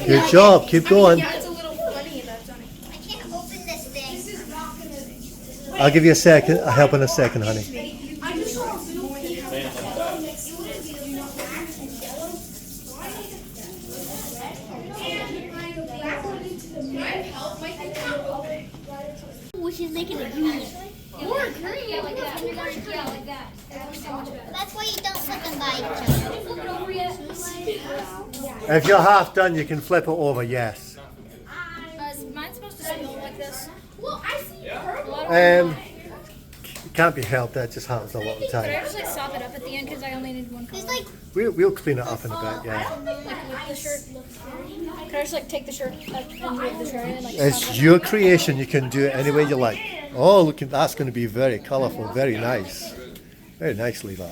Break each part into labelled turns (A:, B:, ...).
A: Good job. Keep going.
B: Yeah, it's a little funny that's on it.
C: I can't open this thing.
B: This is not gonna.
A: I'll give you a second. I'll help in a second, honey.
B: I just saw a little funny how
C: we should make it a green.
D: Or green, yeah, like that. Yeah, like that. So much better.
C: That's why you don't put them by each other.
D: Flip it over yet?
A: If you're half done, you can flip it over, yes.
D: Is mine supposed to spill like this?
B: well, I see purple.
A: Can't be helped. That just happens a lot of the
D: Could I
A: time.
D: just like sop it up at the end because I only need one color?
C: There's like
A: We'll clean it up in a bit, yeah.
D: Like with the shirt. Could I just like take the shirt and move the shirt and like
A: It's
D: sop it
A: your creation. You can do it any way you like. Oh, look, that's going to be very colourful. Very nice. Very nice, Levi.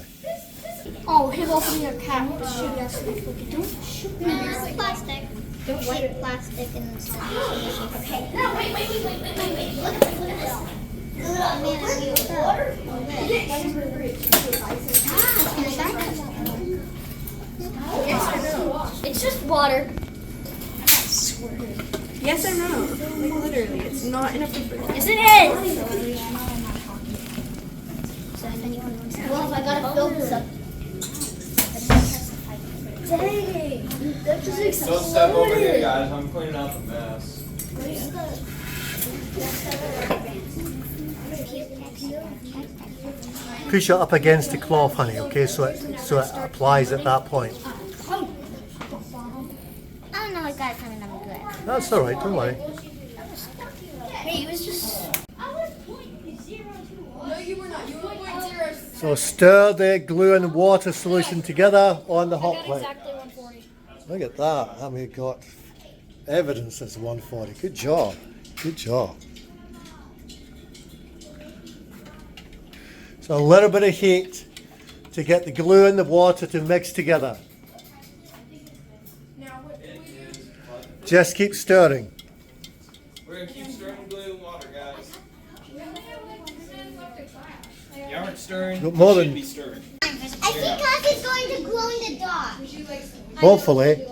D: Oh, him opening a cap. Shoot, that's don't shoot me.
C: plastic.
D: Don't wipe it.
C: Plastic and stuff.
D: Okay. No, wait.
C: Look at this. Oh, man, it's beautiful.
D: It's just water.
B: Yes or no? Like literally, it's not inappropriate.
D: Yes, it is.
C: Well, if I gotta film some.
D: Dang. That just makes
E: Don't step over here, guys. I'm cleaning out the mess.
A: Push it up against the cloth, honey, okay, so it applies at that point.
C: I don't know, I got it coming up good.
A: That's all right, don't worry.
D: Hey, it was just.
B: No, you were not. You were 0.0.
A: So stir the glue and water solution together on the hot
D: I got
A: plate.
D: exactly 140.
A: Look at that. And we've got evidence it's 140. Good job. Good job. So a little bit of heat to get the glue and the water to mix together.
B: Now what do we do?
A: Just keep stirring.
E: We're gonna keep stirring glue and water, guys. You aren't stirring.
A: Got more
E: You
A: than-
E: should be stirring.
C: I think Cassie's going to glow in the dark.
A: Hopefully,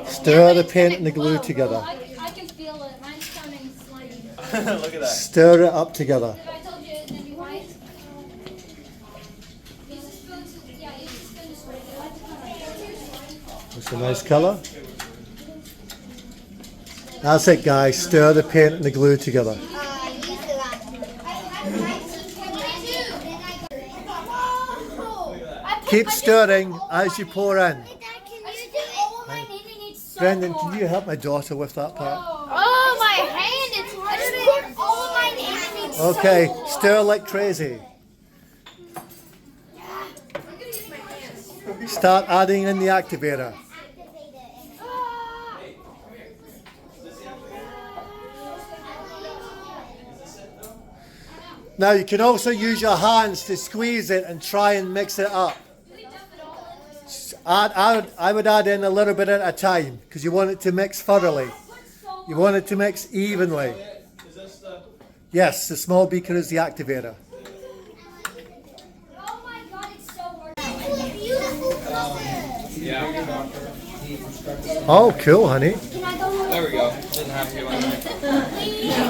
A: stir the paint and the glue together.
D: I can feel it. Mine's turning slimy.
E: Look at that.
A: Stir it up together.
D: If I told you it'd be white. Use a spoon to, yeah, use a spoon to spread it.
A: It's a nice color. That's it, guys. Stir the paint and the glue together. Keep stirring as you pour in. Brendan, can you help my daughter with that part?
D: Oh, my hand! It's hard.
C: All my names.
A: Okay, stir like crazy. Start adding in the activator. Now you can also use your hands to squeeze it and try and mix it up. I would add in a little bit at a time because you want it to mix thoroughly. You want it to mix evenly.
E: Is this the?
A: Yes, the small beaker is the activator.
D: Oh my god, it's so hard.
C: Beautiful color.
E: Yeah.
A: Oh, cool, honey.
E: There we go. Didn't have to go in there.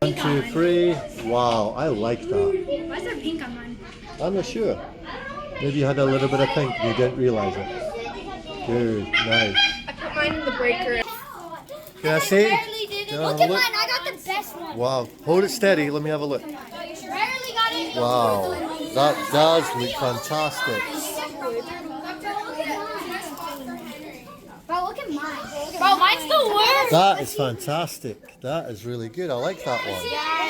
A: One, two, three. Wow, I like that.
D: Why is there pink on mine?
A: I'm not sure. Maybe you had a little bit of pink and you didn't realize it. Good, nice.
B: I put mine in the breaker.
A: Can I see?
C: Barely did it.
A: Can I
C: Look
A: have
C: at
A: a
C: mine.
A: look?
C: I got the best one.
A: Wow, hold it steady. Let me have a look.
C: Barely got it.
A: Wow, that does look fantastic.
C: Bro, look at mine.
D: Bro, mine's the worst.
A: That is fantastic. That is really good. I like that one.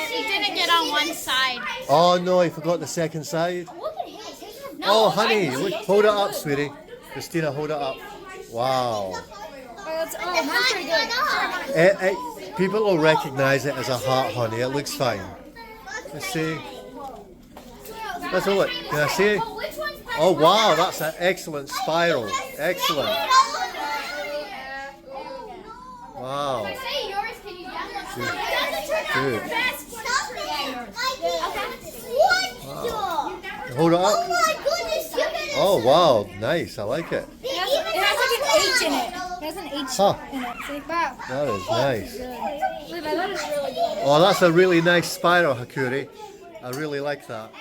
D: He didn't get on one side.
A: Oh no, I forgot the second side.
C: Look at him.
A: Oh honey, look, hold it up, sweetie. Christina, hold it up. Wow.
C: Mine's pretty good.
A: People will recognize it as a heart, honey. It looks fine. Let's see. Let's have a look. Can I see? Oh wow, that's an excellent spiral. Excellent. Wow.
D: Say yours, can you
A: Good.
C: Stop it.
A: Hold it
C: Oh
A: up.
C: my goodness, look at this.
A: Oh wow, nice. I like it.
D: It has like an H in it. It has an H
A: Huh.
D: in it. See? Wow.
A: That is nice.
D: Look, that is really good.
A: Oh, that's a really nice spiral, Hakuri. I really like that.